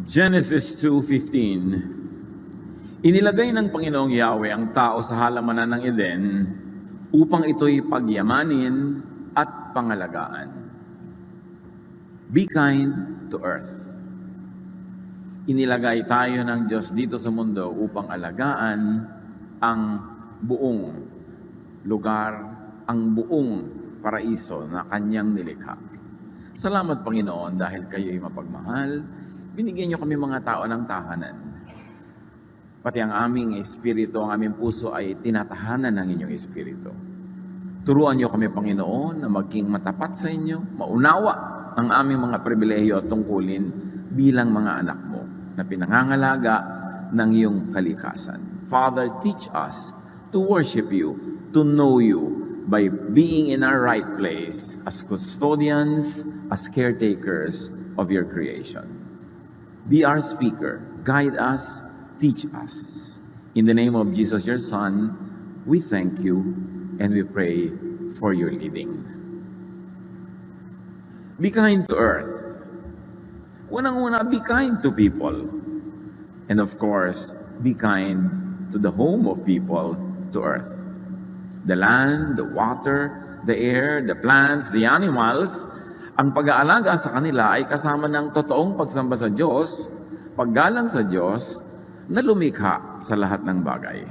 Genesis 2:15. Inilagay ng Panginoong Yahweh ang tao sa halamanan ng Eden upang ito'y pagyamanin at pangalagaan. Be kind to earth. Inilagay tayo ng Diyos dito sa mundo upang alagaan ang buong lugar, ang buong paraiso na Kanyang nilikha. Salamat, Panginoon, dahil kayo'y mapagmahal. Binigyan niyo kami mga tao ng tahanan. Pati ang aming espiritu, ang aming puso ay tinatahanan ng inyong espiritu. Turuan niyo kami, Panginoon, na maging matapat sa inyo, maunawa ang aming mga pribilehiyo at tungkulin bilang mga anak mo na pinangangalaga ng iyong kalikasan. Father, teach us to worship you, to know you by being in our right place as custodians, as caretakers of your creation. Be our speaker, guide us, teach us. In the name of Jesus, your Son, we thank you and we pray for your leading. Be kind to earth. Unang-una, be kind to people. And of course, be kind to the home of people, to earth. The land, the water, the air, the plants, the animals, ang pag-aalaga sa kanila ay kasama ng totoong pagsamba sa Diyos, paggalang sa Diyos, na lumikha sa lahat ng bagay.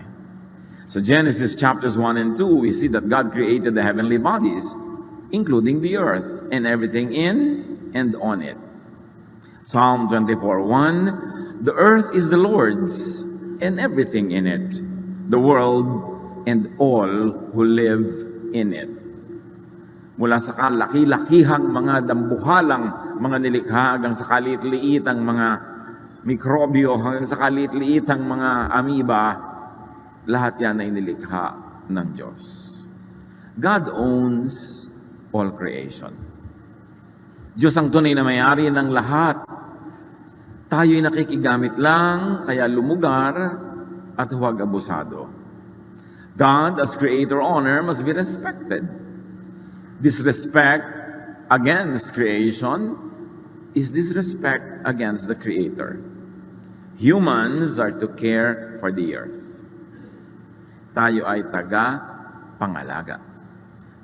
So Genesis chapters 1 and 2, we see that God created the heavenly bodies, including the earth and everything in and on it. Psalm 24:1, the earth is the Lord's and everything in it, the world and all who live in it. Mula sa kalaki-lakihang mga dambuhalang mga nilikha hanggang sa kaliit-liitang mga mikrobyo, hanggang sa kaliit-liitang mga amoeba, lahat yan ay nilikha ng Diyos. God owns all creation. Diyos ang tunay na may-ari ng lahat. Tayo'y nakikigamit lang, kaya lumugar at huwag abusado. God, as creator owner, must be respected. Disrespect against creation is disrespect against the Creator. Humans are to care for the earth. Tayo ay taga-pangalaga.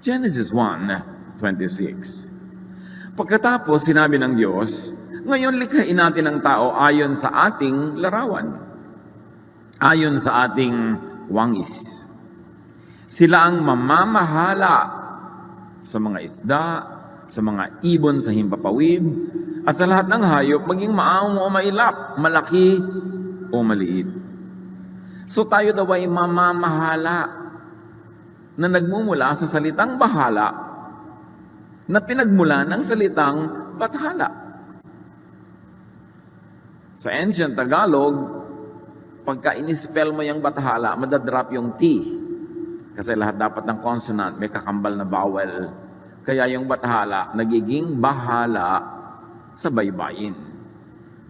Genesis 1:26. Pagkatapos, sinabi ng Diyos, ngayon likhain natin ang tao ayon sa ating larawan, ayon sa ating wangis. Sila ang mamamahala sa mga isda, sa mga ibon sa himpapawid, at sa lahat ng hayop, maging maamo o mailap, malaki o maliit. So tayo daw ay mamamahala na nagmumula sa salitang bahala na pinagmula ng salitang bathala. Sa ancient Tagalog, pagka inispell mo yung bathala, madadrop yung T. Kasi lahat dapat ng consonant may kakambal na vowel. Kaya yung bathala, nagiging bahala sa baybayin.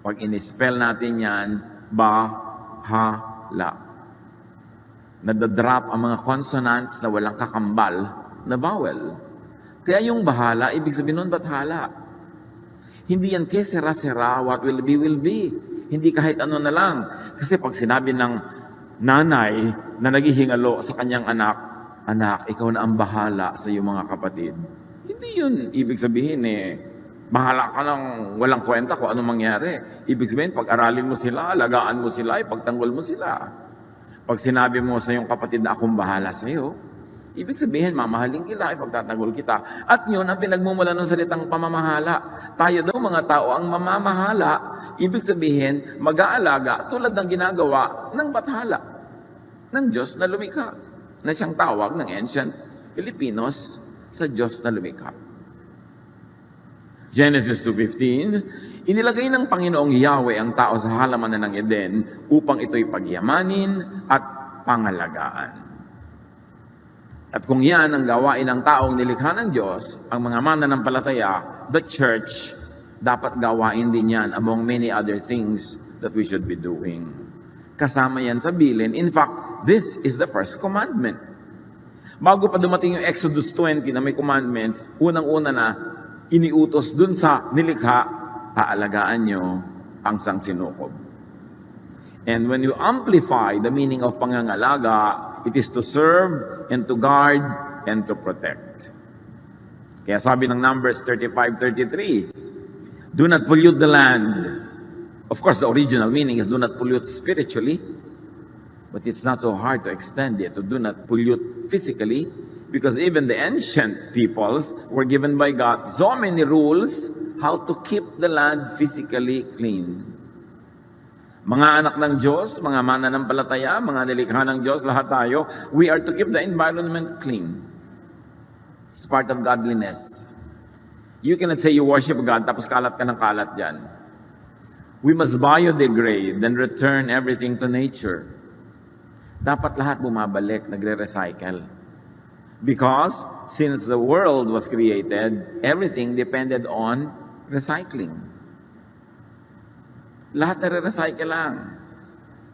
Pag inispell natin yan, bahala. Nadadrop ang mga consonants na walang kakambal na vowel. Kaya yung bahala, ibig sabihin nun bathala. Hindi yan que sera, what will be, will be. Hindi kahit ano na lang. Kasi pag sinabi ng nanay na naghihingalo sa kanyang anak, anak, ikaw na ang bahala sa iyong mga kapatid. Hindi yun ibig sabihin bahala ka lang walang kwenta kung ano mangyari. Ibig sabihin, pag-aralin mo sila, alagaan mo sila, ipagtanggol mo sila. Pag sinabi mo sa iyong kapatid na akong bahala sa iyo, ibig sabihin, mamahalin kita, ipagtatanggol kita. At yun ang pinagmumula ng salitang pamamahala. Tayo daw mga tao ang mamamahala, ibig sabihin, mag-aalaga tulad ng ginagawa ng bathala ng Diyos na lumikha, na siyang tawag ng ancient Filipinos sa Diyos na lumikha. Genesis 2:15, inilagay ng Panginoong Yahweh ang tao sa halamanan ng Eden upang ito'y pagyamanin at pangalagaan. At kung yan ang gawain ng taong nilikha ng Diyos, ang mga mananampalataya, the church, dapat gawain din yan among many other things that we should be doing. Kasama yan sa bilin. In fact, this is the first commandment. Bago pa dumating yung Exodus 20 na may commandments, unang-una na iniutos dun sa nilikha, aalagaan nyo pangsang sinukob. And when you amplify the meaning of pangangalaga, it is to serve and to guard and to protect. Kaya sabi ng Numbers 35:33, do not pollute the land. Of course, the original meaning is do not pollute spiritually, but it's not so hard to extend it to do not pollute physically, because even the ancient peoples were given by God so many rules how to keep the land physically clean. Mga anak ng Diyos, mga mananampalataya, mga nilikha ng Diyos, lahat tayo, we are to keep the environment clean. It's part of godliness. You cannot say you worship God tapos kalat ka ng kalat dyan. We must biodegrade and return everything to nature. Dapat lahat bumabalik, nagre-recycle. Because since the world was created, everything depended on recycling. Lahat nare-recycle lang.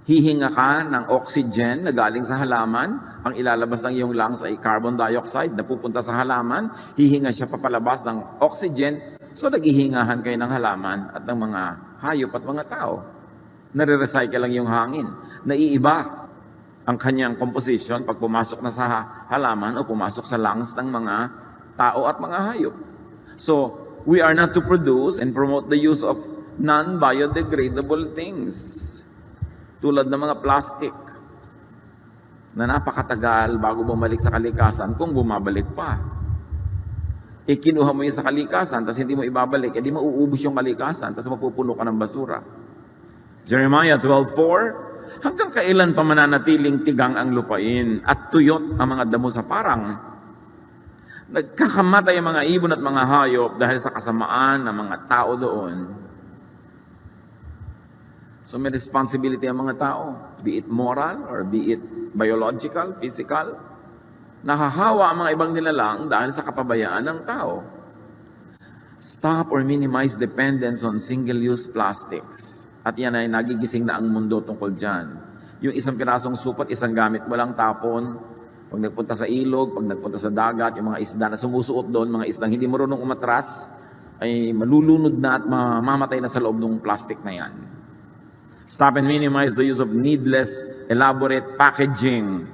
Hihinga ka ng oxygen na galing sa halaman, ang ilalabas ng iyong lungs ay carbon dioxide na pupunta sa halaman, hihinga siya papalabas ng oxygen, so naghihingahan kayo ng halaman at ng mga hayop at mga tao. Nare-recycle lang yung hangin. Naiiba ang kanyang composition pag pumasok na sa halaman o pumasok sa lungs ng mga tao at mga hayop. So, we are not to produce and promote the use of non-biodegradable things. Tulad ng mga plastic na napakatagal bago bumalik sa kalikasan kung bumabalik pa. Kinuha mo yun sa kalikasan tapos hindi mo ibabalik, di mauubos yung kalikasan tapos mapupuno ka ng basura. Jeremiah 12:4, hanggang kailan pa mananatiling tigang ang lupain at tuyot ang mga damo sa parang? Nagkakamatay ang mga ibon at mga hayop dahil sa kasamaan ng mga tao doon. So may responsibility ang mga tao, be it moral or be it biological, physical. Nahahawa ang mga ibang nilalang dahil sa kapabayaan ng tao. Stop or minimize dependence on single-use plastics. At yan ay nagigising na ang mundo tungkol dyan. Yung isang pirasong supot, isang gamit mo lang tapon. Pag nagpunta sa ilog, pag nagpunta sa dagat, yung mga isda na sumusuot doon, mga isdang hindi marunong umatras, ay malulunod na at mamamatay na sa loob ng plastic na yan. Stop and minimize the use of needless, elaborate packaging.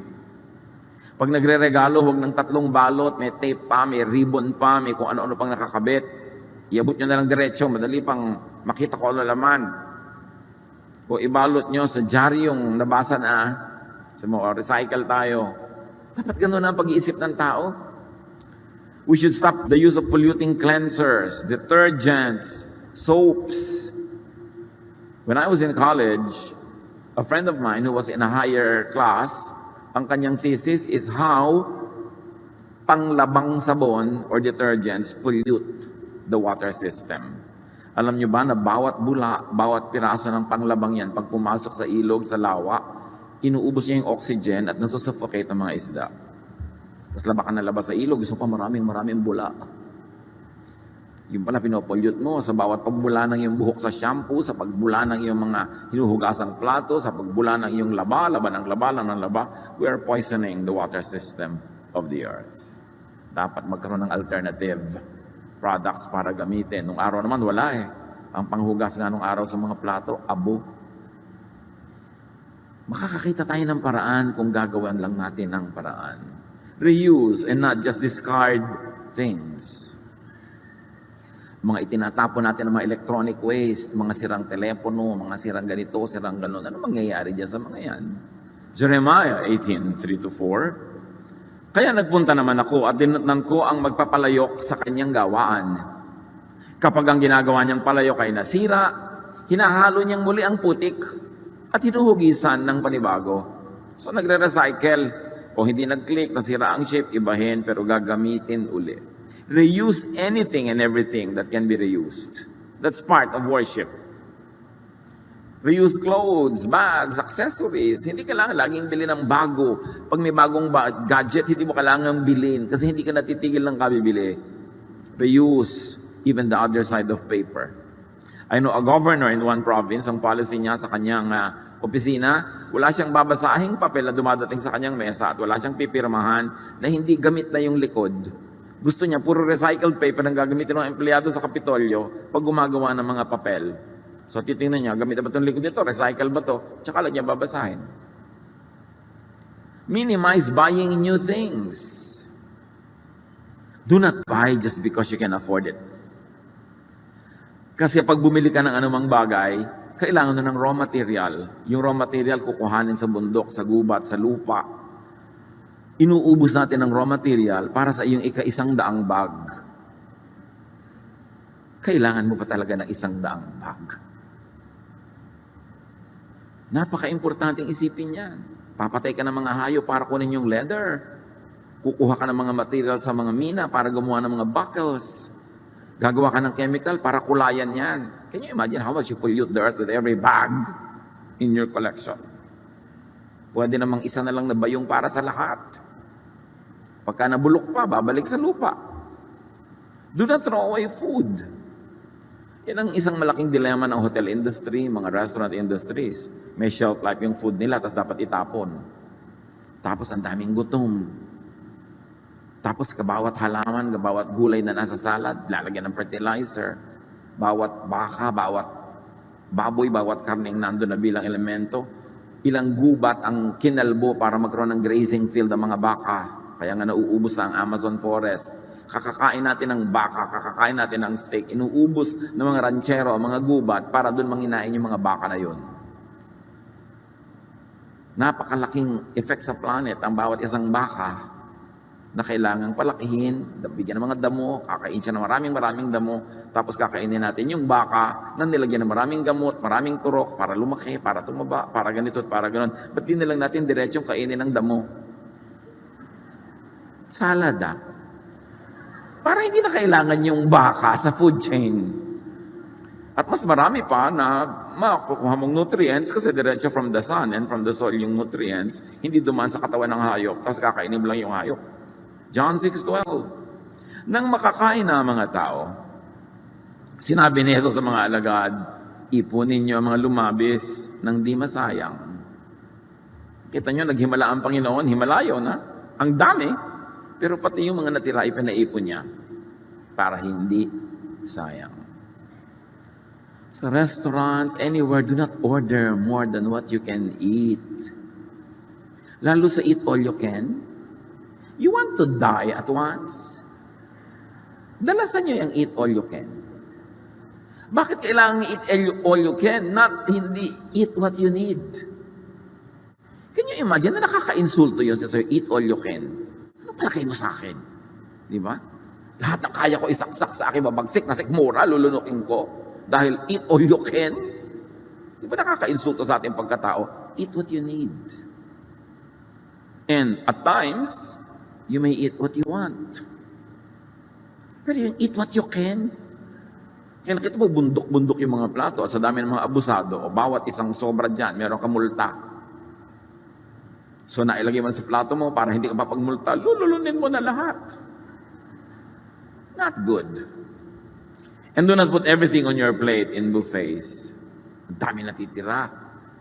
Pag nagre-regalo, huwag ng 3 balot, may tape pa, may ribbon pa, may kung ano-ano pang nakakabit. Iabot nyo na lang diretso, madali pang makita ko ano laman. O ibalot nyo sa diaryong nabasa na, sa mga recycle tayo. Dapat ganun ang pag-iisip ng tao. We should stop the use of polluting cleansers, detergents, soaps. When I was in college, a friend of mine who was in a higher class, ang kanyang thesis is how panglabang sabon or detergents pollute the water system. Alam nyo ba na bawat bula, bawat piraso ng panglabang yan, pag pumasok sa ilog, sa lawa, inuubos niya yung oxygen at nasusuffocate ang mga isda. Tapos laba ka na labas sa ilog, gusto pa maraming bula. Yung pala pinopollute mo sa bawat pagbula ng iyong buhok sa shampoo, sa pagbula ng iyong mga hinuhugasang plato, sa pagbula ng iyong laba ng laba, we are poisoning the water system of the earth. Dapat magkaroon ng alternative products para gamitin. Nung araw naman wala eh. Ang panghugas nga nung araw sa mga plato, abo. Makakakita tayo ng paraan kung gagawan lang natin ng paraan. Reuse and not just discard things. Mga itinatapon natin ng mga electronic waste, mga sirang telepono, mga sirang ganito, sirang ganon. Ano mangyayari dyan sa mga yan? Jeremiah 18:3-4. Kaya nagpunta naman ako at dinatnan ko ang magpapalayok sa kanyang gawaan. Kapag ang ginagawa niyang palayok ay nasira, hinahalo niyang muli ang putik at hinuhugisan ng panibago. So nagre-recycle o hindi nag-click, nasira ang shape, ibahin pero gagamitin uli. Reuse anything and everything that can be reused. That's part of worship. Reuse clothes, bags, accessories. Hindi kailangan laging bilhin ng bago. Pag may bagong gadget, hindi mo kailangan bilhin kasi hindi ka natitigil ng kabibili. Reuse even the other side of paper. I know a governor in one province, ang policy niya sa kanyang opisina, wala siyang babasahing papel na dumadating sa kanyang mesa at wala siyang pipirmahan na hindi gamit na yung likod. Gusto niya, puro recycled paper ang gagamitin ng empleyado sa Kapitolyo pag gumagawa ng mga papel. So titingnan niya, gamit ba itong likod nito? Recycle ba to? Tsaka lang niya babasahin. Minimize buying new things. Do not buy just because you can afford it. Kasi pag bumili ka ng anumang bagay, kailangan mo ng raw material. Yung raw material kukuhanin sa bundok, sa gubat, sa lupa. Inuubos natin ng raw material para sa iyong ika-100 bag. Kailangan mo pa talaga ng 100 bag. Napaka-importanting isipin yan. Papatay ka ng mga hayop para kunin yung leather. Kukuha ka ng mga material sa mga mina para gumawa ng mga buckles. Gagawa ka ng chemical para kulayan yan. Can you imagine how much you pollute the earth with every bag in your collection? Pwede namang isa na lang na bayong para sa lahat. Pagka nabulok pa, babalik sa lupa. Do not throw away food. Yan ang isang malaking dilema ng hotel industry, mga restaurant industries. May shelf life yung food nila, tapos dapat itapon. Tapos ang daming gutom. Tapos kabawat halaman, kabawat gulay na nasa salad, lalagyan ng fertilizer. Bawat baka, bawat baboy, bawat karneng nandun na bilang elemento. Ilang gubat ang kinalbo para magkaroon ng grazing field ng mga baka. Kaya nga nauubos ang Amazon forest. Kakakain natin ng baka, kakakain natin ng steak, inuubos ng mga ranchero, mga gubat, para doon manginain yung mga baka na yun. Napakalaking effect sa planet ang bawat isang baka na kailangang palakihin, bigyan ng mga damo, kakain siya ng maraming damo, tapos kakainin natin yung baka na nilagyan ng maraming gamot, maraming turok, para lumaki, para tumaba, para ganito at para ganon. Ba't di na lang natin diretsong kainin ng damo? Salad para hindi na kailangan yung baka sa food chain. At mas marami pa na makukuha mong nutrients kasi diretso from the sun and from the soil yung nutrients, hindi dumaan sa katawan ng hayop, tapos kakainin mo lang yung hayop. John 6:12. Nang makakain na mga tao, sinabi ni Jesus sa mga alagad, ipunin niyo ang mga lumabis nang di masayang. Kita niyo, naghimala ang Panginoon, himalayo na. Ang dami. Pero pati yung mga natira, ipinaipon niya para hindi sayang. Sa restaurants, anywhere, do not order more than what you can eat. Lalo sa eat all you can. You want to die at once? Dalasan niyo yung eat all you can. Bakit kailangan eat all you can, not hindi eat what you need? Can you imagine na nakaka-insulto yun sa eat all you can? Palagay mo sa akin. Di ba? Lahat ng kaya ko isaksak sa akin, babagsik na sikmura, lulunukin ko. Dahil eat all you can. Di ba nakaka-insulto sa ating pagkatao? Eat what you need. And at times, you may eat what you want. Pero yung eat what you can. Kaya nakita mo, bundok-bundok yung mga plato at sa dami ng mga abusado, o bawat isang sobra dyan, meron kang multa. So nailagay mo sa plato mo para hindi ka mapagmulta, lululunin mo na lahat. Not good. And do not put everything on your plate in buffets. Ang dami natitira.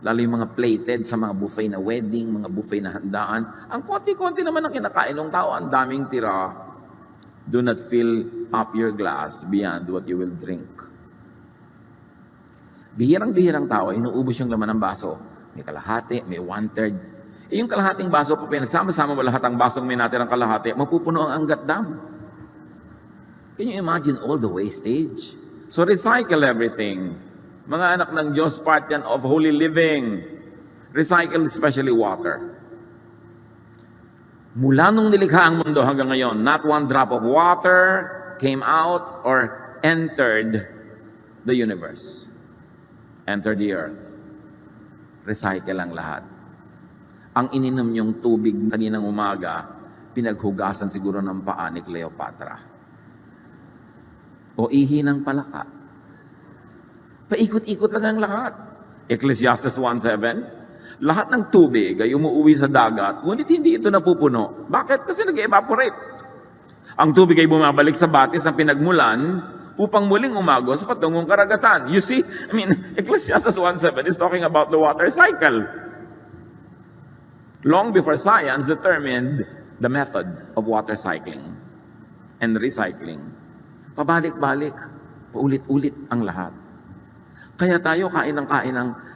Lalo yung mga plated sa mga buffet na wedding, mga buffet na handaan. Ang konti-konti naman ang kinakain ng tao, ang daming tira. Do not fill up your glass beyond what you will drink. Bihirang-bihirang tao, inuubos yung laman ng baso. May kalahati, may 1/3. Yung kalahating baso, kung pinagsama-sama mo lahat ang basong may natirang kalahati, mapupuno ang Angat Dam. Can you imagine all the wastage? So recycle everything. Mga anak ng Diyos, part yan of holy living. Recycle especially water. Mula nung nilikha ang mundo hanggang ngayon, not one drop of water came out or entered the universe. Entered the earth. Recycle ang lahat. Ang ininom niyong tubig kaninang umaga, pinaghugasan siguro ng paa ni Cleopatra. O ihi ng palaka. Paikot-ikot lang ang lahat. Ecclesiastes 1:7, lahat ng tubig ay umuuwi sa dagat, ngunit hindi ito napupuno. Bakit? Kasi nag-evaporate. Ang tubig ay bumabalik sa batis ng pinagmulan upang muling umagos sa patungong karagatan. You see, Ecclesiastes 1:7 is talking about the water cycle. Long before science determined the method of water cycling and recycling. Pabalik-balik, paulit-ulit ang lahat. Kaya tayo kain ng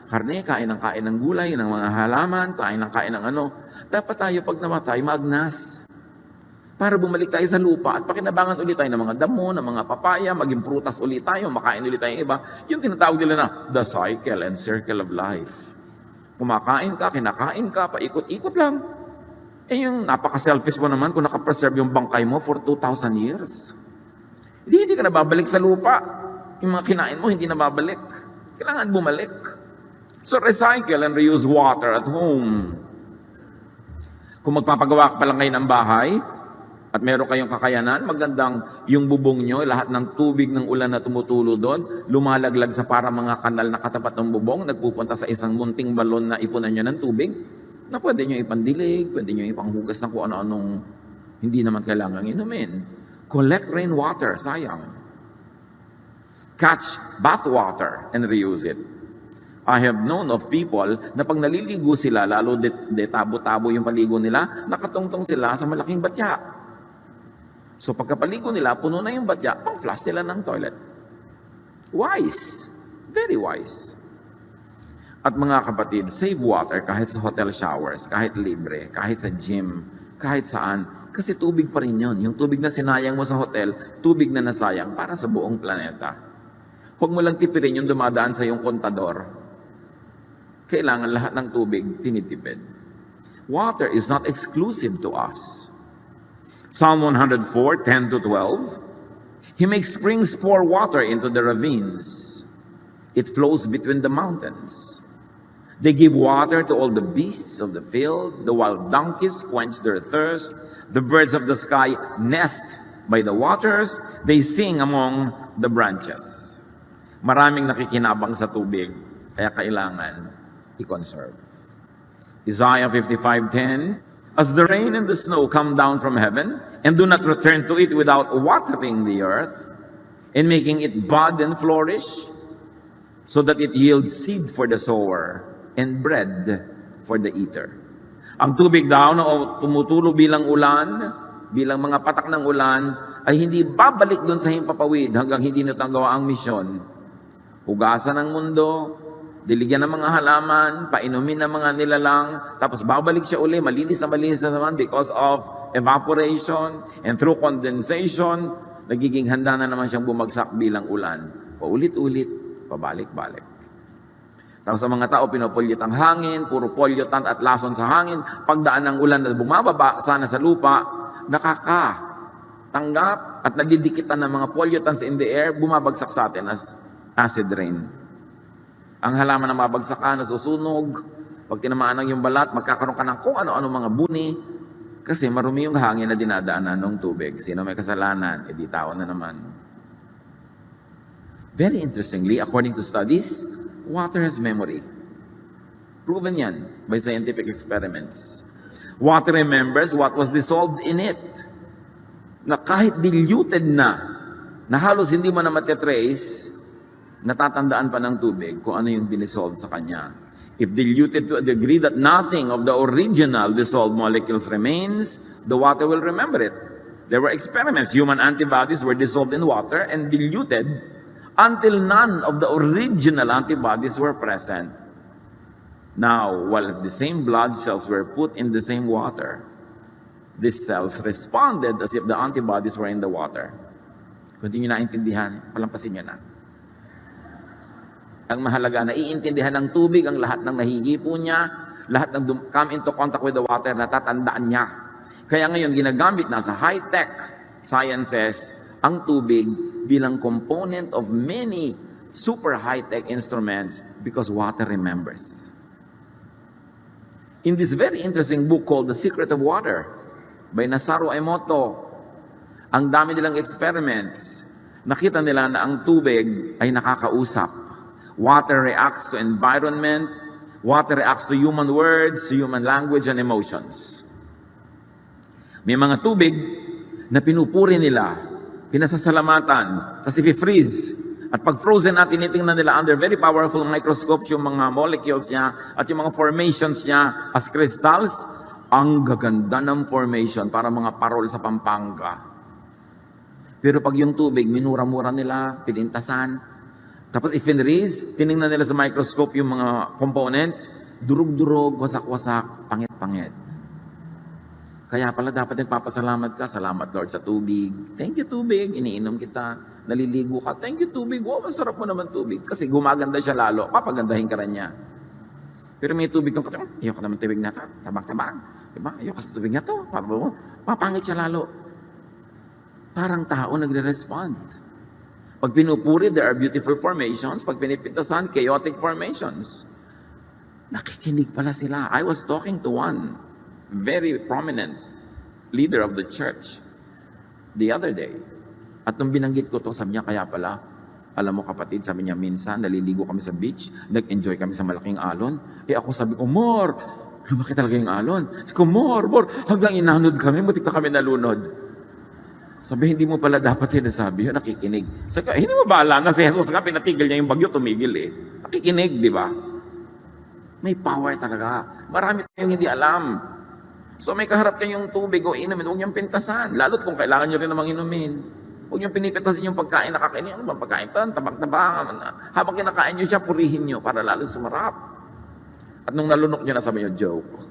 karne, kain ng gulay, ng mga halaman, kain ng ano. Dapat tayo pag namatay, magnas. Para bumalik tayo sa lupa at pakinabangan ulit tayo ng mga damo, ng mga papaya, maging prutas ulit tayo, makain ulit tayo iba. Yung tinatawag nila na the cycle and circle of life. Kumakain ka, kinakain ka, paikot-ikot lang. Eh yung napaka-selfish mo naman kung nakapreserve yung bangkay mo for 2,000 years. Hindi ka na babalik sa lupa. Yung mga kinain mo, hindi na babalik. Kailangan bumalik. So recycle and reuse water at home. Kung magpapagawa ka pa lang kayo ng bahay, at meron kayong kakayanan, magandang yung bubong nyo, lahat ng tubig ng ulan na tumutulo doon, lumalaglag sa para mga kanal na katapat ng bubong, nagpupunta sa isang munting balon na ipunan nyo ng tubig, na pwede nyo ipandilig, pwede nyo ipanghugas ng kung ano-anong hindi naman kailangang inumin. Collect rainwater, sayang. Catch bath water and reuse it. I have known of people na pag naliligo sila, lalo tabo-tabo yung paligo nila, nakatungtong sila sa malaking batya. So pagkapaligo nila, puno na yung batya, pang-flush nila ng toilet. Wise. Very wise. At mga kapatid, save water kahit sa hotel showers, kahit libre, kahit sa gym, kahit saan. Kasi tubig pa rin yun. Yung tubig na sinayang mo sa hotel, tubig na nasayang para sa buong planeta. Huwag mo lang tipirin yung dumadaan sa yung kontador. Kailangan lahat ng tubig tinitipid. Water is not exclusive to us. Psalm 104, 10 to 12. He makes springs pour water into the ravines. It flows between the mountains. They give water to all the beasts of the field. The wild donkeys quench their thirst. The birds of the sky nest by the waters. They sing among the branches. Maraming nakikinabang sa tubig, kaya kailangan i-conserve. Isaiah 55:10. As the rain and the snow come down from heaven, and do not return to it without watering the earth, and making it bud and flourish, so that it yields seed for the sower, and bread for the eater. Ang tubig daw na tumutulo bilang ulan, bilang mga patak ng ulan, ay hindi babalik doon sa himpapawid hanggang hindi natagawa ang misyon. Hugasan ng mundo, diligyan ng mga halaman, painumin ng mga nilalang, tapos babalik siya uli, malinis na naman because of evaporation and through condensation, nagiging handa na naman siyang bumagsak bilang ulan. Paulit-ulit, pabalik-balik. Tapos sa mga tao, pinopolyot ang hangin, puro pollutant at lason sa hangin, pagdaan ng ulan na bumababa sana sa lupa, nakakatanggap at nadidikitan ng mga pollutants in the air, bumabagsak sa atin as acid rain. Ang halaman na mabagsak ka, nasusunog. Pag tinamaan ng yung balat, magkakaroon ka ng kung ano-ano mga buni. Kasi marumi yung hangin na dinadaanan ng tubig. Sino may kasalanan? E di tao na naman. Very interestingly, according to studies, water has memory. Proven yan by scientific experiments. Water remembers what was dissolved in it. Na kahit diluted na halos hindi mo na matitrace, natatandaan pa ng tubig kung ano yung dinisolve sa kanya. If diluted to a degree that nothing of the original dissolved molecules remains, the water will remember it. There were experiments. Human antibodies were dissolved in water and diluted until none of the original antibodies were present. Now, while the same blood cells were put in the same water, these cells responded as if the antibodies were in the water. Kung hindi nyo naintindihan, palampasin nyo na. Ang mahalaga, naiintindihan ng tubig ang lahat ng nahihipo niya, lahat ng come into contact with the water, natatandaan niya. Kaya ngayon, ginagamit na sa high-tech sciences ang tubig bilang component of many super high-tech instruments because water remembers. In this very interesting book called The Secret of Water by Masaru Emoto, ang dami nilang experiments, nakita nila na ang tubig ay nakakausap. Water reacts to environment. Water reacts to human words, to human language and emotions. May mga tubig na pinupuri nila, pinasasalamatan, tapos i-freeze. At pag frozen natin, tinitingnan nila under very powerful microscopes yung mga molecules niya at yung mga formations niya as crystals. Ang gaganda ng formation para mga parol sa Pampanga. Pero pag yung tubig, minura-mura nila, pinintasan, Tapos i-finreeze, tinignan nila sa microscope yung mga components, durug-durug, wasak-wasak, pangit-pangit. Kaya pala dapat nagpapasalamat ka. Salamat Lord sa tubig. Thank you tubig, iniinom kita. Naliligo ka. Thank you tubig. Wow, masarap mo naman tubig. Kasi gumaganda siya lalo, papagandahin ka rin niya. Pero may tubig kang katang, ayoko naman tubig na to. Tabang-tabang. Diba? Ayoko sa tubig na to. Papangit siya lalo. Parang tao nagre-respond. Pag pinupuri, there are beautiful formations. Pag pinipitasan, chaotic formations. Nakikinig pala sila. I was talking to one very prominent leader of the church the other day. At nung binanggit ko to, sabi niya, kaya pala, alam mo kapatid, sabi niya, minsan naliligo kami sa beach, nag-enjoy kami sa malaking alon. Ako sabi ko, more! Lumaki talaga yung alon. Sabi ko, more! Hanggang inanod kami, butik na kami nalunod. Sabi, hindi mo pala dapat sinasabi yun, nakikinig. Sabi, hindi mo ba alam na si Jesus nga, pinatigil niya yung bagyo, tumigil eh. Nakikinig, di ba? May power talaga. Marami tayong hindi alam. So may kaharap kayong tubig o inumin, huwag niyong pintasan. Lalo't kung kailangan niyo rin namang inumin. Huwag niyong pinipitasin yung pagkain, nakakainin. Ano bang pagkain ito? Tabang-tabang. Habang kinakain niyo siya, purihin niyo para lalo sumarap. At nung nalunok niyo na, sabi niyo, joke.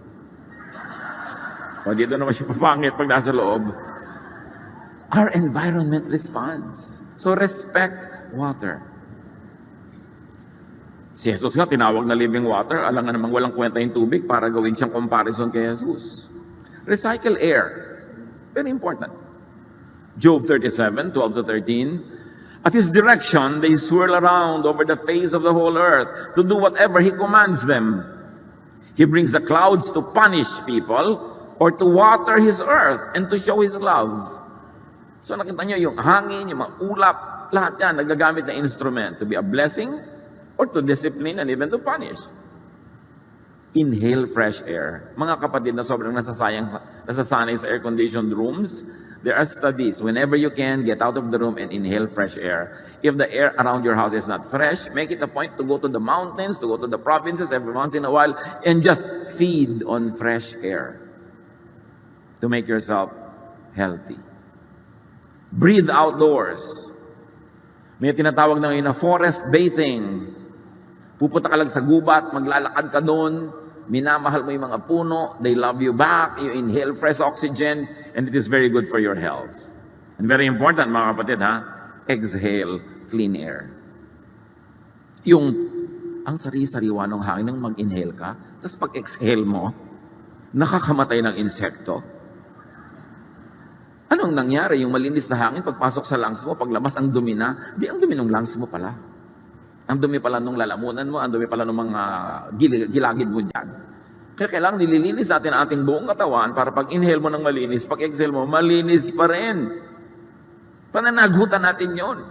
O dito naman siya papangit pag nasa loob. Our environment responds. So respect water. Si Jesus nga tinawag na living water, alam nga namang walang kwenta yung tubig para gawin siyang comparison kay Jesus. Recycle air. Very important. Job 37, 12 to 13. At his direction, they swirl around over the face of the whole earth to do whatever he commands them. He brings the clouds to punish people or to water his earth and to show his love. So nakita nyo yung hangin, yung mga ulap, lahat yan nagagamit na instrument to be a blessing or to discipline and even to punish. Inhale fresh air. Mga kapatid na sobrang nasasanay sa air-conditioned rooms, there are studies. Whenever you can, get out of the room and inhale fresh air. If the air around your house is not fresh, make it a point to go to the mountains, to go to the provinces every once in a while, and just feed on fresh air to make yourself healthy. Breathe outdoors. May tinatawag na ngayon na forest bathing. Pupunta ka lang sa gubat, maglalakad ka doon, minamahal mo yung mga puno, they love you back, you inhale fresh oxygen, and it is very good for your health. And very important mga kapatid ha, exhale clean air. Yung ang sari-sariwa ng hangin nang mag-inhale ka, tapos pag-exhale mo, nakakamatay ng insekto. Anong nangyari? Yung malinis na hangin, pagpasok sa lungs mo, paglabas ang dumi na, di ang dumi ng lungs mo pala. Ang dumi pala nung lalamunan mo, ang dumi pala ng mga gilagid mo dyan. Kaya kailangan nililinis natin ang ating buong katawan para pag inhale mo ng malinis, pag exhale mo, malinis pa rin. Pananagutan natin yon.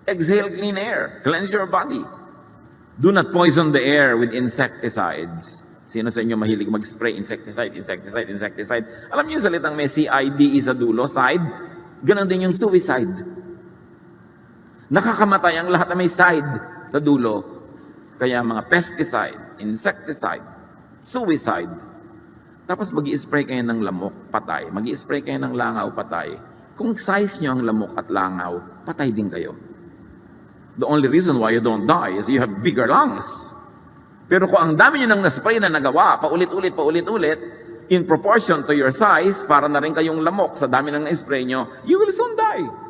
Exhale clean air. Cleanse your body. Do not poison the air with insecticides. Sino sa inyo mahilig mag-spray insecticide? Alam niyo yung salitang may CIDE sa dulo, side? Ganon din yung suicide. Nakakamatay ang lahat na may side sa dulo. Kaya mga pesticide, insecticide, suicide. Tapos mag-i-spray kayo ng lamok, patay. Mag-i-spray kayo ng langaw, patay. Kung size nyo ang lamok at langaw, patay din kayo. The only reason why you don't die is you have bigger lungs. Pero kung ang dami nyo nang na-spray na nagawa, paulit-ulit, in proportion to your size, para na rin kayong lamok sa dami nang na-spray nyo, you will soon die.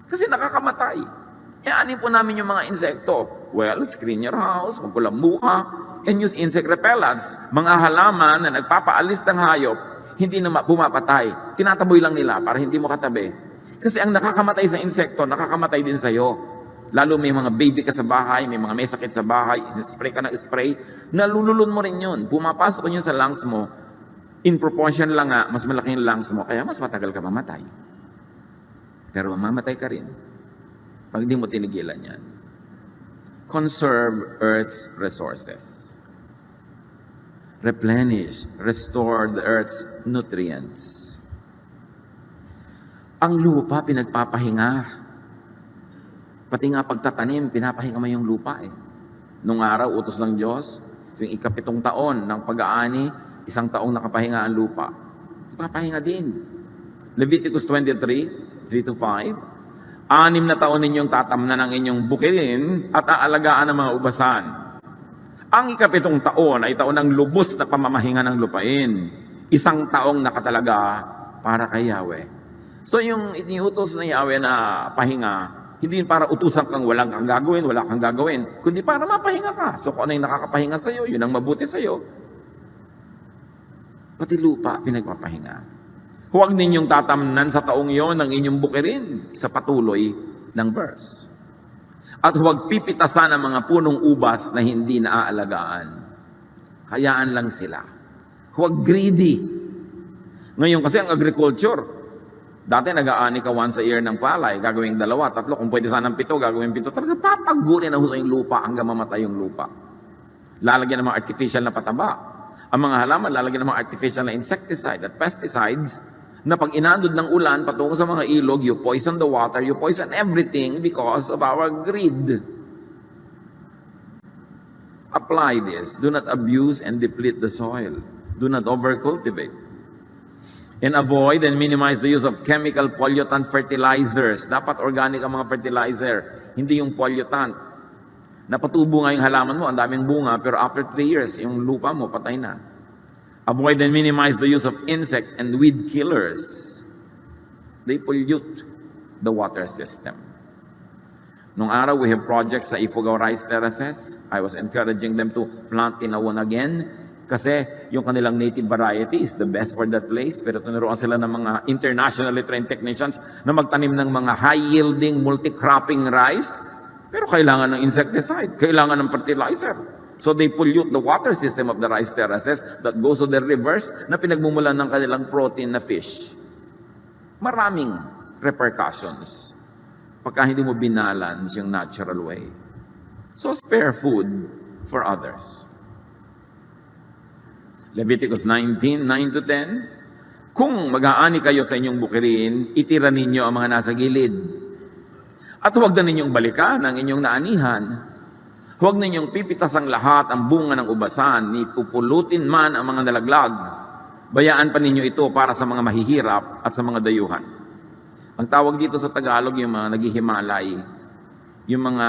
Kasi nakakamatay. Ianin po namin yung mga insekto. Well, screen your house, magkulambuha, and use insect repellents. Mga halaman na nagpapaalis ng hayop, hindi na pumapatay. Tinataboy lang nila para hindi mo katabi. Kasi ang nakakamatay sa insekto, nakakamatay din sa'yo. Lalo may mga baby ka sa bahay, may mga may sakit sa bahay, spray ka ng spray, nalululun mo rin yun. Pumapasok yun sa lungs mo. In proportion lang nga, mas malaki yung lungs mo, kaya mas matagal ka mamatay. Pero mamamatay ka rin pag di mo tinigilan yan. Conserve Earth's resources. Replenish, restore the Earth's nutrients. Ang lupa pinagpapahinga. Pati nga pagtatanim, pinapahinga mo yung lupa eh. Nung araw, utos ng Diyos, tuwing 7 taon ng pag-aani, 1 taong nakapahinga ang lupa. Ipapahinga din. Leviticus 23, 3-5. 6 na taon ninyong tatamnan ang inyong bukirin at aalagaan ang mga ubasan. Ang 7 taon ay taon ng lubos na pamamahinga ng lupain. 1 taong nakatalaga para kay Yahweh. So yung iniutos na Yahweh na pahinga, hindi para utusan kang walang kang gagawin, wala kang gagawin, kundi para mapahinga ka. So kung ano yung nakakapahinga sa'yo, yun ang mabuti sa'yo. Pati lupa, pinagpapahinga. Huwag ninyong tatamnan sa taong yon ang inyong bukirin sa patuloy ng verse. At huwag pipitasan ang mga punong ubas na hindi naaalagaan. Hayaan lang sila. Huwag greedy. Ngayon kasi ang agriculture, dati nag-aani ka once a year ng palay, gagawing 2, 3, kung pwede sanang 7, gagawing 7. Talaga papagunin na sa yung lupa hanggang mamatay yung lupa. Lalagyan ng mga artificial na pataba. Ang mga halaman, lalagyan ng mga artificial na insecticide at pesticides na pag inandod ng ulan patungo sa mga ilog, you poison the water, you poison everything because of our greed. Apply this. Do not abuse and deplete the soil. Do not overcultivate. And avoid and minimize the use of chemical pollutant fertilizers. Dapat organic ang mga fertilizer, hindi yung pollutant. Napatubo nga yung halaman mo, ang daming bunga, pero after 3 years, yung lupa mo, patay na. Avoid and minimize the use of insect and weed killers. They pollute the water system. Nung araw, we have projects sa Ifugao Rice Terraces. I was encouraging them to plant tinawon again kasi yung kanilang native variety is the best for that place. Pero tinuruan sila ng mga internationally trained technicians na magtanim ng mga high-yielding, multi-cropping rice. Pero kailangan ng insecticide, kailangan ng fertilizer. So they pollute the water system of the rice terraces that goes to the rivers na pinagmumulan ng kanilang protein na fish. Maraming repercussions pagka hindi mo binalance yung natural way. So spare food for others. Leviticus 19:9-10. Kung mag-aani kayo sa inyong bukirin, itira ninyo ang mga nasa gilid. At huwag na ninyong balikan ang inyong naanihan. Huwag ninyong pipitas ang lahat ang bunga ng ubasan, ni pupulutin man ang mga nalaglag. Bayaan pa ninyo ito para sa mga mahihirap at sa mga dayuhan. Ang tawag dito sa Tagalog, yung mga naghihimalay, yung mga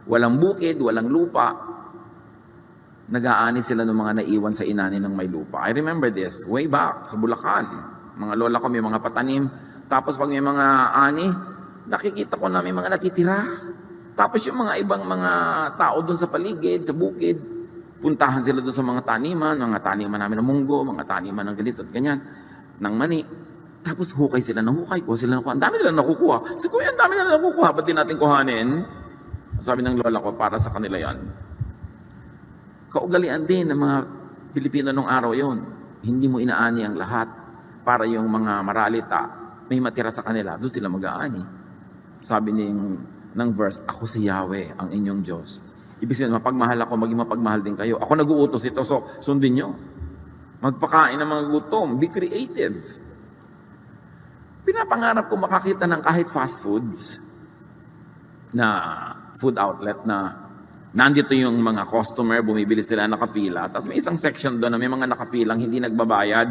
walang bukid, walang lupa, nag-aani sila ng mga naiwan sa inani ng may lupa. I remember this, way back sa Bulacan. Mga lola ko may mga patanim. Tapos pag may mga ani, nakikita ko na may mga natitira. Tapos yung mga ibang mga tao doon sa paligid, sa bukid, puntahan sila doon sa mga taniman namin ng munggo, mga taniman ng ganito at ganyan, ng mani. Tapos hukay sila ng hukay, kuha sila ng kuha. Ang dami nila nakukuha. Sabi ko, ang dami nila nakukuha, ba't di natin kuhanin? Sabi ng lola ko, para sa kanila yan. Kaugalian din ng mga Pilipino nung araw yon. Hindi mo inaani ang lahat para yung mga maralita, may matira sa kanila, doon sila mag-aani. Sabi ng verse, ako si Yahweh, ang inyong Diyos. Ibig sabihin, mapagmahal ako, maging mapagmahal din kayo. Ako nag-uutos ito, so sundin nyo. Magpakain ng mga gutom, be creative. Pinapangarap ko makakita ng kahit fast foods na food outlet na nandito yung mga customer, bumibili sila nakapila. Tapos may isang section doon na may mga nakapilang hindi nagbabayad.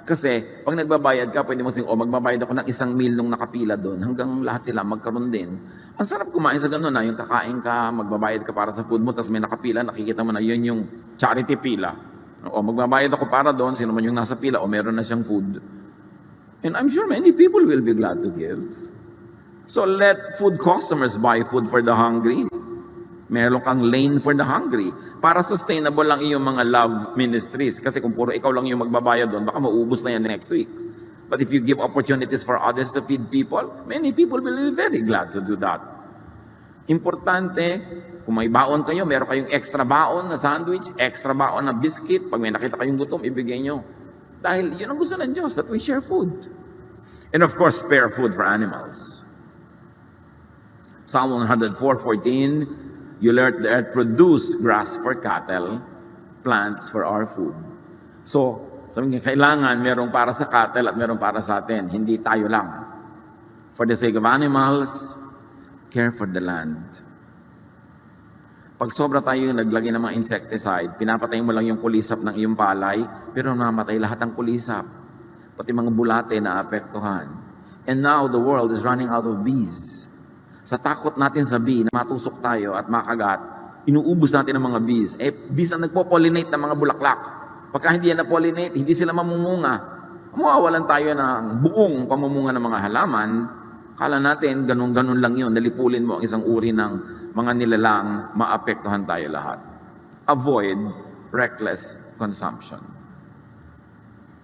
Kasi pag nagbabayad ka, pwede mo sing, magbabayad ako ng 1 meal nung nakapila doon hanggang lahat sila magkaroon din. Ang sarap kumain sa gano'n na yung kakain ka, magbabayad ka para sa food mo, tapos may nakapila, nakikita mo na yun yung charity pila. O magbabayad ako para doon, sino man yung nasa pila, o meron na siyang food. And I'm sure many people will be glad to give. So let food customers buy food for the hungry. Meron kang lane for the hungry. Para sustainable lang iyong mga love ministries. Kasi kung puro ikaw lang yung magbabayad doon, baka maubos na yan next week. But if you give opportunities for others to feed people, many people will be very glad to do that. Importante, kung may baon kayo, meron kayong extra baon na sandwich, extra baon na biscuit. Pag may nakita kayong gutom, ibigay nyo. Dahil yun ang gusto ng Diyos, that we share food. And of course, spare food for animals. Psalm 104:14, you let the earth produce grass for cattle, plants for our food. So, sabi nga, kailangan merong para sa cattle at merong para sa atin. Hindi tayo lang. For the sake of animals, care for the land. Pag sobra tayo yung naglagay ng mga insecticide, pinapatay mo lang yung kulisap ng iyong palay, pero namatay lahat ng kulisap. Pati mga bulate na apektuhan. And now the world is running out of bees. Sa takot natin sa bee na matusok tayo at makagat, inuubos natin ang mga bees. Bees ang nagpo-pollinate ng mga bulaklak. Pagka hindi yan na-pollinate, hindi sila mamumunga. Mawawalan tayo ng buong pamumunga ng mga halaman. Kala natin, ganun-ganun lang yun. Nalipulin mo ang isang uri ng mga nilalang, maapektuhan tayo lahat. Avoid reckless consumption.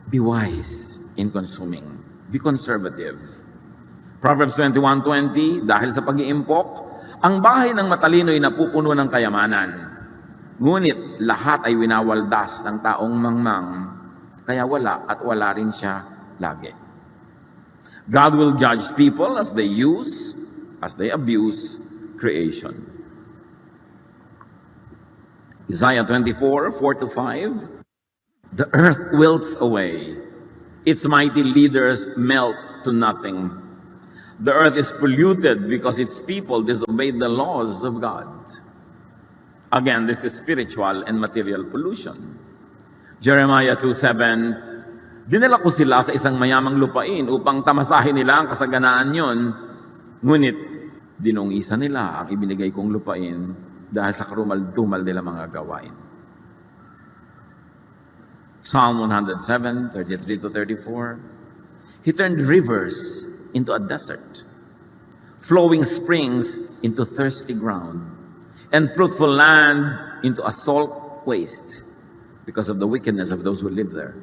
Be wise in consuming. Be conservative. Proverbs 21:20, dahil sa pag-iimpok, ang bahay ng matalino ay napupuno ng kayamanan. Ngunit lahat ay winawaldas ng taong mangmang, kaya wala at wala rin siya lagi. God will judge people as they abuse creation. Isaiah 24:4-5, the earth wilts away, its mighty leaders melt to nothing. The earth is polluted because its people disobeyed the laws of God. Again, this is spiritual and material pollution. Jeremiah 2:7, dinala ko sila sa isang mayamang lupain upang tamasahin nila ang kasaganaan yon, ngunit dinungisa nila ang ibinigay kong lupain dahil sa karumal-dumal nila mga gawain. Psalm 107:33-34, He turned rivers into a desert, flowing springs into thirsty ground, and fruitful land into a salt waste because of the wickedness of those who live there.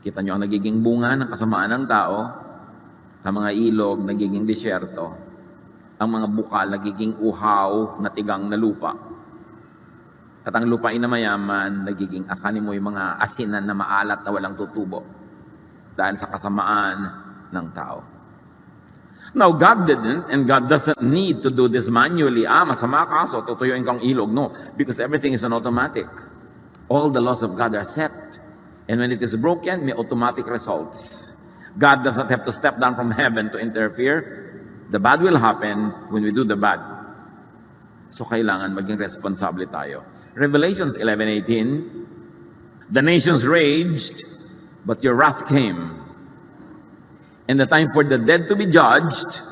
Kita nyo ang nagiging bunga ng kasamaan ng tao, ang mga ilog nagiging disyerto, ang mga bukal nagiging uhaw na tigang na lupa, at ang lupain na mayaman nagiging akanin mo yung mga asinan na maalat na walang tutubo dahil sa kasamaan ng tao. Now, God didn't, and God doesn't need to do this manually. Masama ka, so tutuyuin kang ilog. No, because everything is on automatic. All the laws of God are set. And when it is broken, may automatic results. God does not have to step down from heaven to interfere. The bad will happen when we do the bad. So, kailangan maging responsable tayo. Revelations 11:18, the nations raged, but your wrath came. And the time for the dead to be judged,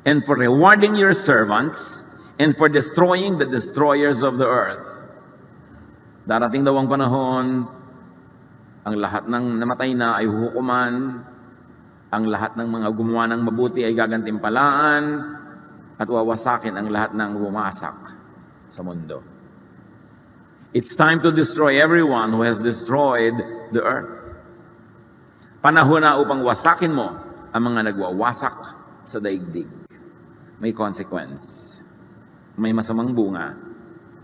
and for rewarding your servants, and for destroying the destroyers of the earth. Darating daw ang panahon, ang lahat ng namatay na ay hukuman, ang lahat ng mga gumawa ng mabuti ay gagantimpalaan, at wawasakin ang lahat ng bumasak sa mundo. It's time to destroy everyone who has destroyed the earth. Panahon na upang wasakin mo ang mga nagwawasak sa daigdig. May consequence. May masamang bunga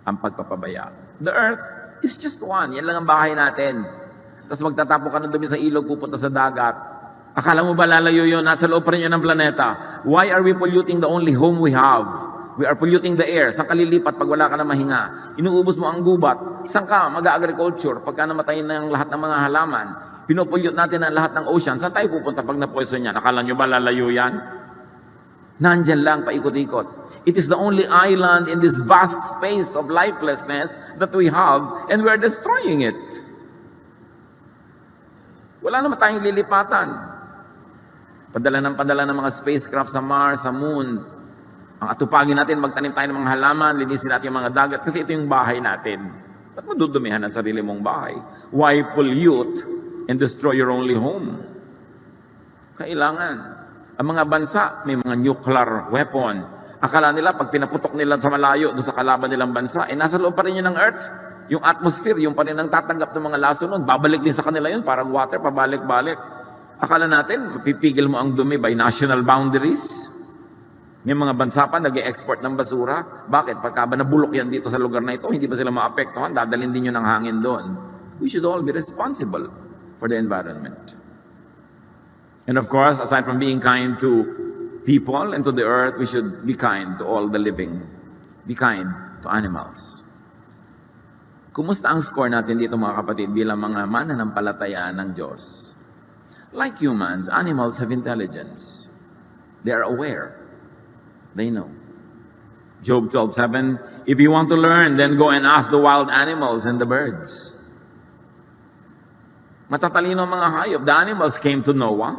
ang pagpapabaya. The earth is just one. Yan lang ang bahay natin. Tapos magtatapo ka ng dumi sa ilog, pupunta sa dagat. Akala mo ba lalayo yun? Nasa loob pa rin yun ng planeta. Why are we polluting the only home we have? We are polluting the air. Saan ka lilipat pag wala ka na mahinga? Inuubos mo ang gubat. Saan ka mag-agriculture pagka namatay na ang lahat ng mga halaman? Pinopollute natin ang lahat ng ocean. Saan tayo pupunta pag na-poison yan? Akala nyo ba lalayo yan? Nandyan lang, paikot-ikot. It is the only island in this vast space of lifelessness that we have, and we are destroying it. Wala naman tayong lilipatan. Padala ng mga spacecraft sa Mars, sa Moon. Ang atupagin natin, magtanim tayo ng mga halaman, linisin natin yung mga dagat, kasi ito yung bahay natin. Ba't mo dudumihan ang sarili mong bahay? Why pollute and destroy your only home? Kailangan. Ang mga bansa, may mga nuclear weapon. Akala nila, pag pinaputok nila sa malayo, doon sa kalaban nilang bansa, nasa loob pa rin yun ng Earth. Yung atmosphere, yung pa rin ang tatanggap ng mga laso nun. Babalik din sa kanila yun, parang water, pabalik-balik. Akala natin, mapipigil mo ang dumi by national boundaries. May mga bansa pa, nag-export ng basura. Bakit? Pagka ba nabulok yan dito sa lugar na ito, hindi ba sila maapektuhan? Dadalhin din yun ng hangin doon. We should all be responsible for the environment. And of course, aside from being kind to people and to the earth, we should be kind to all the living. Be kind to animals. Kumusta ang score natin dito mga kapatid bilang mga mananampalataya ng Diyos? Like humans, animals have intelligence. They are aware. They know. Job 12:7, if you want to learn, then go and ask the wild animals and the birds. Matatalino ang mga hayop. The animals came to Noah.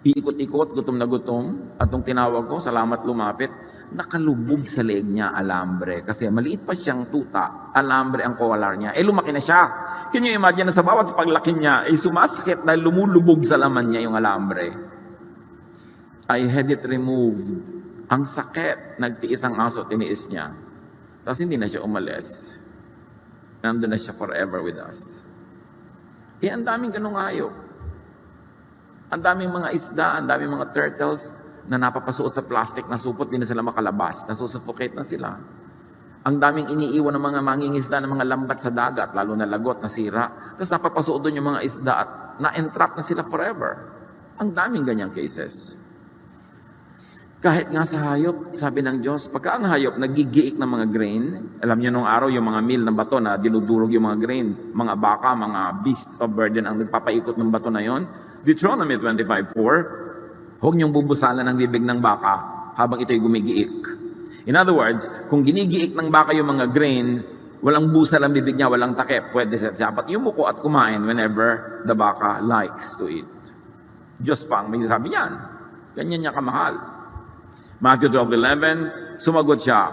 Iikot-ikot, gutom na gutom. At nung tinawag ko, salamat lumapit, nakalubog sa leeg niya alambre. Kasi maliit pa siyang tuta, alambre ang kolar niya. Lumaki na siya. Can you imagine na sa bawat paglaki niya, sumasakit dahil lumulubog sa laman niya yung alambre. I had it removed. Ang sakit, nagtiis ang aso, tiniis niya. Tapos hindi na siya umalis. Nandun na siya forever with us. Ang daming ganung hayop. Ang daming mga isda, ang daming mga turtles na napapasuot sa plastic na supot, di na sila makalabas, nasusuffocate na sila. Ang daming iniiwan ng mga mangingisda ng mga lambat sa dagat, lalo na lagot, nasira. Tapos napapasuot doon yung mga isda at na-entrap na sila forever. Ang daming ganyang cases. Kahit nga sa hayop, sabi ng Diyos, pagka ang hayop nagigiik ng mga grain, alam niyo nung araw yung mga meal ng bato na dinudurog yung mga grain, mga baka, mga beasts of burden ang nagpapaikot ng bato na yon. Deuteronomy 25:4, huwag niyong bubusalan ang bibig ng baka habang ito'y gumigiik. In other words, kung ginigiik ng baka yung mga grain, walang busal ang bibig niya, walang takip, pwede dapat yumuko at kumain whenever the baka likes to eat. Diyos pa ang may sabi niyan. Ganyan niya kamahal. Matthew 12:11, sumagot siya,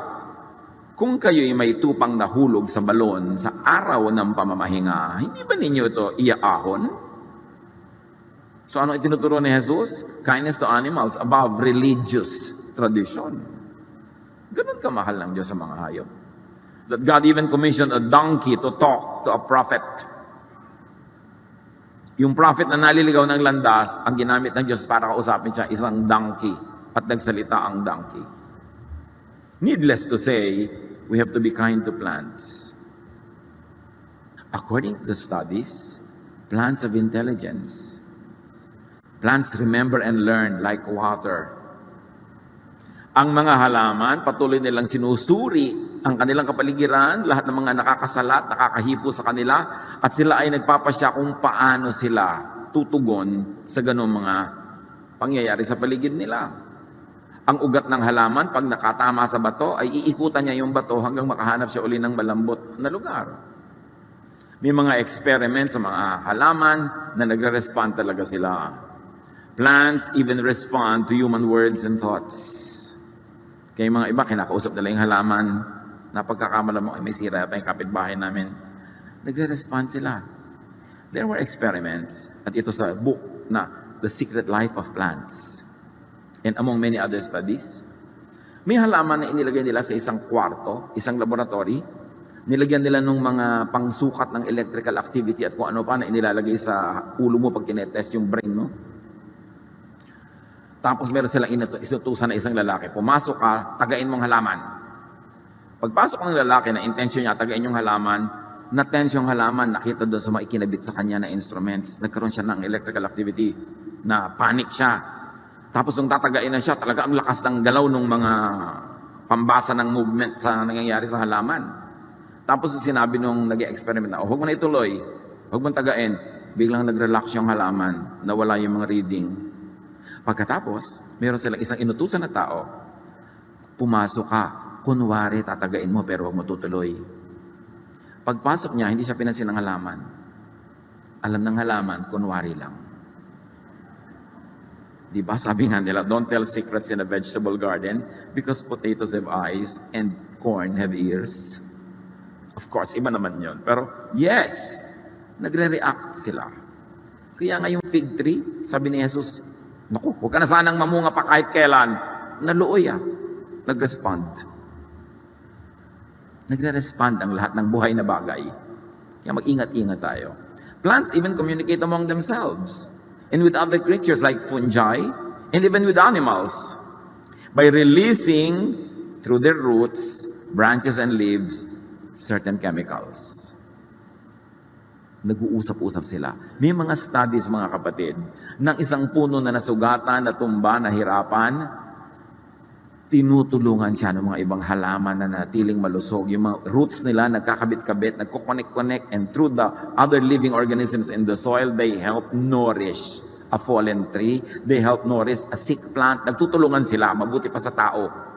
kung kayo'y may tupang nahulog sa balon sa araw ng pamamahinga, hindi ba ninyo ito iaahon? So ano itinuturo ni Jesus? Kindness to animals above religious tradition. Ganun kamahal ng Diyos sa mga hayop. That God even commissioned a donkey to talk to a prophet. Yung prophet na naliligaw ng landas, ang ginamit ng Diyos para kausapin siya, isang donkey. At nagsalita ang donkey. Needless to say, we have to be kind to plants. According to the studies, plants have intelligence. Plants remember and learn like water. Ang mga halaman, patuloy nilang sinusuri ang kanilang kapaligiran, lahat ng mga nakakasalat, nakakahipo sa kanila, at sila ay nagpapasya kung paano sila tutugon sa ganung mga pangyayari sa paligid nila. Ang ugat ng halaman, pag nakatama sa bato, ay iikutan niya yung bato hanggang makahanap siya uli ng malambot na lugar. May mga experiments sa mga halaman na nagre-respond talaga sila. Plants even respond to human words and thoughts. Kaya mga iba, kinakausap nila yung halaman, na pagkakamala mo, ay may sira pa yung kapitbahay namin. Nagre-respond sila. There were experiments, at ito sa book na The Secret Life of Plants. And among many other studies, may halaman na inilagay nila sa isang kwarto, isang laboratory, nilagyan nila ng mga pangsukat ng electrical activity at kung ano pa na inilalagay sa ulo mo pag tinetest yung brain mo. Tapos meron silang inutusan na isang lalaki, pumasok ka, tagain mong halaman. Pagpasok ng lalaki na intention niya, tagain yung halaman, na-tense yung halaman, nakita doon sa mga ikinabit sa kanya na instruments, nagkaroon siya ng electrical activity, na panic siya. Tapos nung tatagain na siya, talaga ang lakas ng galaw ng mga pambasa ng movement sa nangyayari sa halaman. Tapos sinabi nung nag-experiment na, huwag mo na ituloy, huwag mo tagain. Biglang nag-relax yung halaman, nawala yung mga reading. Pagkatapos, meron silang isang inutusan na tao, pumasok ka, kunwari tatagain mo pero huwag mo tutuloy. Pagpasok niya, hindi siya pinansin ng halaman. Alam ng halaman, kunwari lang. Diba? Sabi nga nila, don't tell secrets in a vegetable garden because potatoes have eyes and corn have ears. Of course, iba naman yun. Pero yes, nagre-react sila. Kaya nga yung fig tree, sabi ni Jesus, naku, huwag ka na sanang mamunga pa kahit kailan. Naluoy nag-respond. Nagre-respond ang lahat ng buhay na bagay. Kaya mag-ingat-ingat tayo. Plants even communicate among themselves and with other creatures like fungi and even with animals by releasing through their roots, branches, and leaves certain chemicals. Nag-uusap-usap sila. May mga studies, mga kapatid, ng isang puno na nasugatan, natumba, nahirapan, tinutulungan siya ng mga ibang halaman na natiling malusog. Yung mga roots nila nagkakabit-kabit, nagkoconnect-connect, and through the other living organisms in the soil, they help nourish a fallen tree. They help nourish a sick plant. Nagtutulungan sila, mabuti pa sa tao.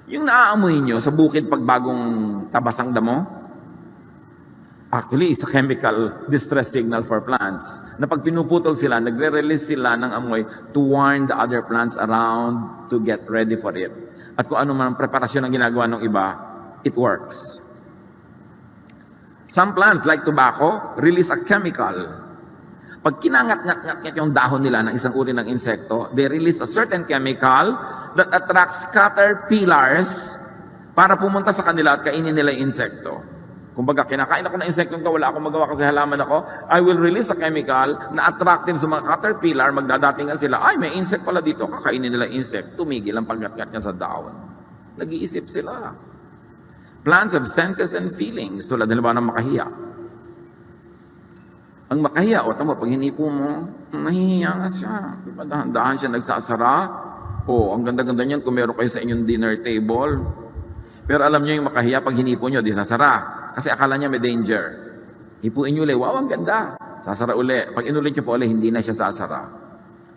Yung naaamoy nyo sa bukid pag bagong tabas ang damo, Actually, it's a chemical distress signal for plants na pag pinuputol sila, nagre-release sila ng amoy to warn the other plants around to get ready for it. At kung ano man ang preparasyon ng ginagawa ng iba, it works. Some plants like tobacco release a chemical. Pag kinangat-ngat-ngat yung dahon nila ng isang uri ng insekto, they release a certain chemical that attracts caterpillars para pumunta sa kanila at kainin nila yung insekto. Kumbaga, kinakain ako ng insekto ko, wala akong magawa kasi halaman ako, I will release a chemical na attractive sa mga caterpillar, magdadatingan sila, ay, may insect pala dito, kakainin nila insect, tumigil ang pagkat-gat niya sa dahon. Nag-iisip sila. Plants have senses and feelings, tulad nila ng makahiya. Ang makahiya, o tama, pag hinipo mo, nahihiya nga siya. Diba, dahan-dahan siya nagsasara. O, ang ganda-ganda niyan kung meron kayo sa inyong dinner table. Pero alam niyo yung makahiya, pag hinipo niyo, di sasara. Kasi akala niya may danger. Hipuin niyo ulit, wow, ang ganda. Sasara ulit. Pag inulit niyo po ulit, hindi na siya sasara.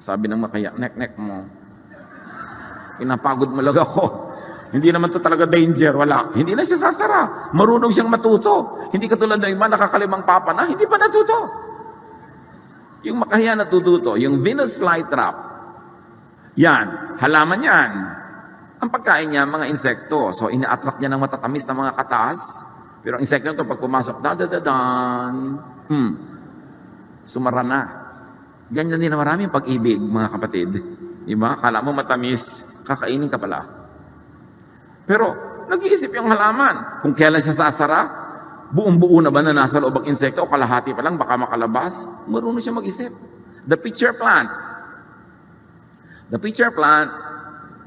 Sabi ng makahiya, nek-nek mo. Pinapagod mo lang ako. Hindi naman to talaga danger, wala. Hindi na siya sasara. Marunong siyang matuto. Hindi katulad ng iba, nakakalimang papa na, hindi pa natuto. Yung makahiya natututo, yung Venus flytrap, yan, halaman yan. Ang pagkain niya, mga insekto. So, ina-attract niya ng matatamis na mga katas. Pero ang insekto ito, pag pumasok, sumara na. Ganyan din na maraming pag-ibig, mga kapatid. Diba? Kala mo matamis, kakainin ka pala. Pero, nag-iisip yung halaman. Kung kailan siya sasara, buong-buo na ba na nasa loob ang insekto o kalahati pa lang, baka makalabas, marunong siya mag-isip. The pitcher plant. The pitcher plant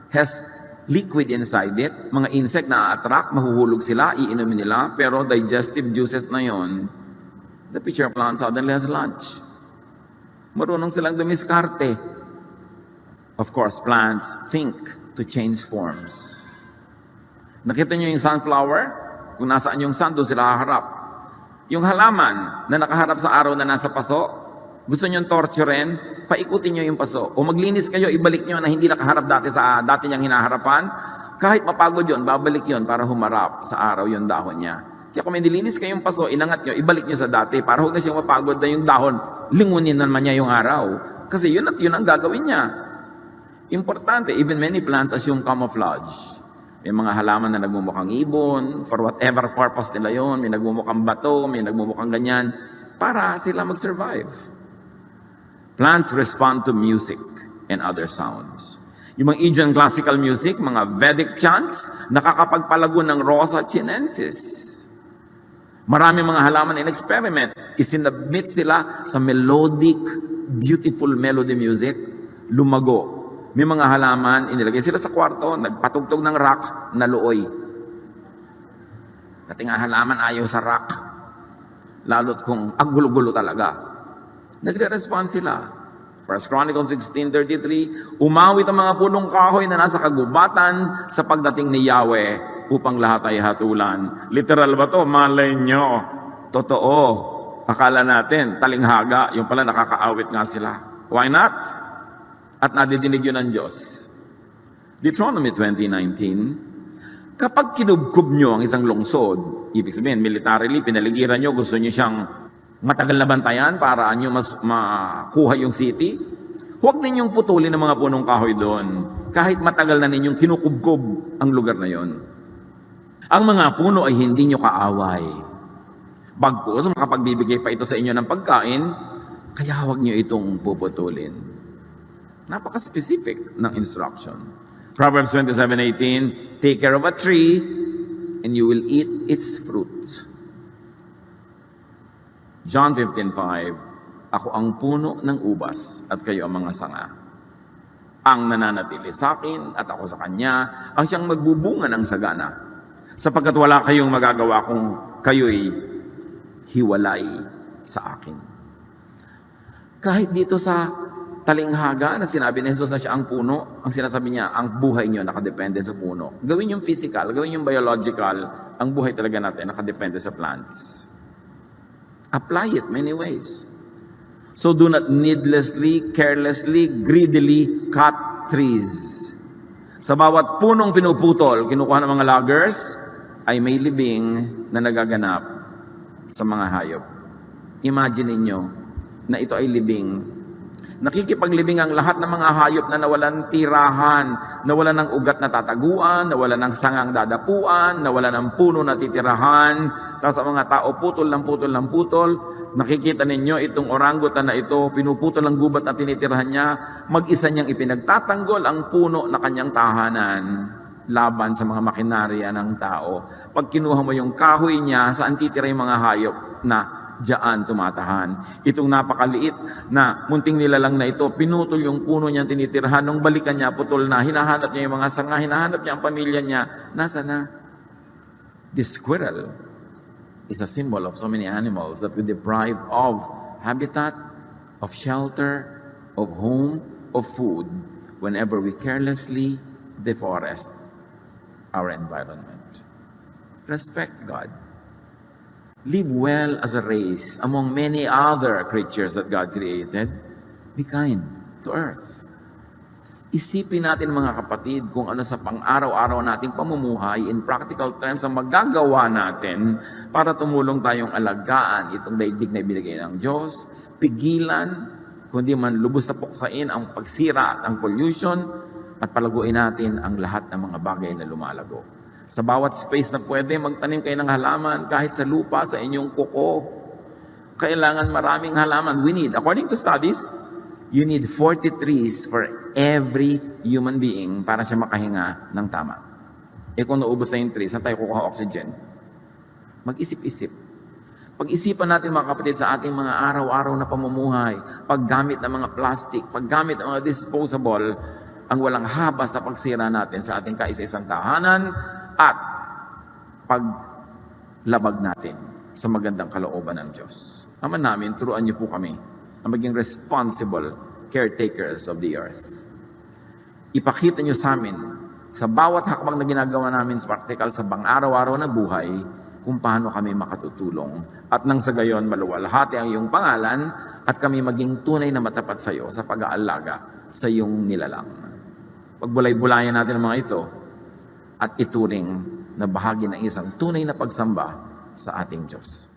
has liquid inside it. Mga insect na attract, mahuhulog sila, iinumin nila, pero digestive juices na yon, the pitcher plant suddenly has lunch. Marunong silang dumiskarte. Of course, plants think to change forms. Nakita nyo yung sunflower? Kung nasaan yung sun, doon sila haharap. Yung halaman na nakaharap sa araw na nasa paso, gusto nyo torturein, paikutin nyo yung paso. O maglinis kayo, ibalik nyo na hindi nakaharap dati niyang hinaharapan. Kahit mapagod yun, babalik yun para humarap sa araw yung dahon niya. Kaya kung may nilinis kayong paso, inangat nyo, ibalik nyo sa dati para huwag na siyang mapagod na yung dahon, lingunin naman niya yung araw. Kasi yun at yun ang gagawin niya. Importante, even many plants assume camouflage. May mga halaman na nagmumukhang ibon, for whatever purpose nila yon, may nagmumukhang bato, may nagmumukhang ganyan, para sila mag-survive. Plants respond to music and other sounds. Yung mga Indian classical music, mga Vedic chants, nakakapagpalago ng Rosa chinensis. Marami mga halaman in experiment, isinabmit sila sa melodic, beautiful melody music, lumago. May mga halaman, inilagay sila sa kwarto, nagpatugtog ng rock na looy. Kasi nga halaman ayaw sa rock. Lalo't kung gulo-gulo talaga. Nagre-respond sila. 1 Chronicles 16:33, umawit ang mga punong kahoy na nasa kagubatan sa pagdating ni Yahweh upang lahat ay hatulan. Literal ba to? Malay nyo. Totoo. Akala natin, talinghaga, yung pala nakakaawit nga sila. Why not? At nadidinig yun ng Diyos. Deuteronomy 20:19, kapag kinubkob nyo ang isang lungsod, ibig sabihin, militarily, pinaligiran nyo, gusto nyo siyang matagal na bantayan para nyo makuha yung city, huwag ninyong putulin ang mga punong kahoy doon, kahit matagal na ninyong kinukubkob ang lugar na yon. Ang mga puno ay hindi nyo kaaway. Bagkus, makapagbibigay pa ito sa inyo ng pagkain, kaya huwag nyo itong puputulin. Napaka-specific ng instruction. Proverbs 27:18, take care of a tree and you will eat its fruit. John 15:5, ako ang puno ng ubas at kayo ang mga sanga. Ang nananatili sa akin at ako sa kanya, ang siyang magbubunga ng sagana. Sapagkat wala kayong magagawa kung kayo'y hiwalay sa akin. Kahit dito sa talinghaga na sinabi ni Jesus na siya ang puno, ang sinasabi niya, ang buhay niyo nakadepende sa puno. Gawin yung physical, gawin yung biological, ang buhay talaga natin nakadepende sa plants. Apply it many ways. So do not needlessly, carelessly, greedily cut trees. Sa bawat punong pinuputol, kinukuha ng mga loggers, ay may libing na nagaganap. sa mga hayop. Imagine ninyo na ito ay libing. Nakikipaglibing ang lahat ng mga hayop na nawalan ng tirahan, nawalan ng ugat na tataguan, nawalan ng sangang dadapuan, nawalan ng puno na titirahan. Tapos ang mga tao putol ng putol ng putol. Nakikita ninyo itong orangutan na ito, pinuputol ang gubat na tinitirahan niya, mag-isa niyang ipinagtatanggol ang puno na kanyang tahanan laban sa mga makinarya ng tao. Pag kinuha mo yung kahoy niya, saan titira yung mga hayop na diyan tumatahan. Itong napakaliit na munting nilalang na ito, pinutol yung puno niyang tinitirahan. Nung balikan niya, putol na. Hinahanap niya yung mga sanga, hinahanap niya ang pamilya niya. Nasa na? The squirrel is a symbol of so many animals that we deprive of habitat, of shelter, of home, of food, whenever we carelessly deforest our environment. Respect God. Live well as a race among many other creatures that God created. Be kind to earth. Isipin natin mga kapatid kung ano sa pang-araw-araw nating pamumuhay in practical terms ang magagawa natin para tumulong tayong alagaan itong daigdig na ibinigay ng Diyos, pigilan, kundi man lubos na puksain ang pagsira at ang pollution at palaguin natin ang lahat ng mga bagay na lumalago. Sa bawat space na pwede, magtanim kayo ng halaman kahit sa lupa, sa inyong kuko. Kailangan maraming halaman. We need, according to studies, you need 40 trees for every human being para siya makahinga ng tama. Eh kung naubos na yung trees, saan tayo kukuha oxygen? Mag-isip-isip. Pag-isipan natin mga kapatid sa ating mga araw-araw na pamumuhay, paggamit ng mga plastic, paggamit ng mga disposable, ang walang habas na pagsira natin sa ating kaisa-isang tahanan at paglabag natin sa magandang kalooban ng Diyos. Ama namin, turuan niyo po kami na maging responsible caretakers of the earth. Ipakita niyo sa amin sa bawat hakbang na ginagawa namin sa practical sa bang-araw-araw na buhay kung paano kami makatutulong at nang sa gayon maluwalhati ang iyong pangalan at kami maging tunay na matapat sa iyo sa pag-aalaga sa iyong nilalang. Pagbulay-bulayan natin ang mga ito at ituring na bahagi ng isang tunay na pagsamba sa ating Diyos.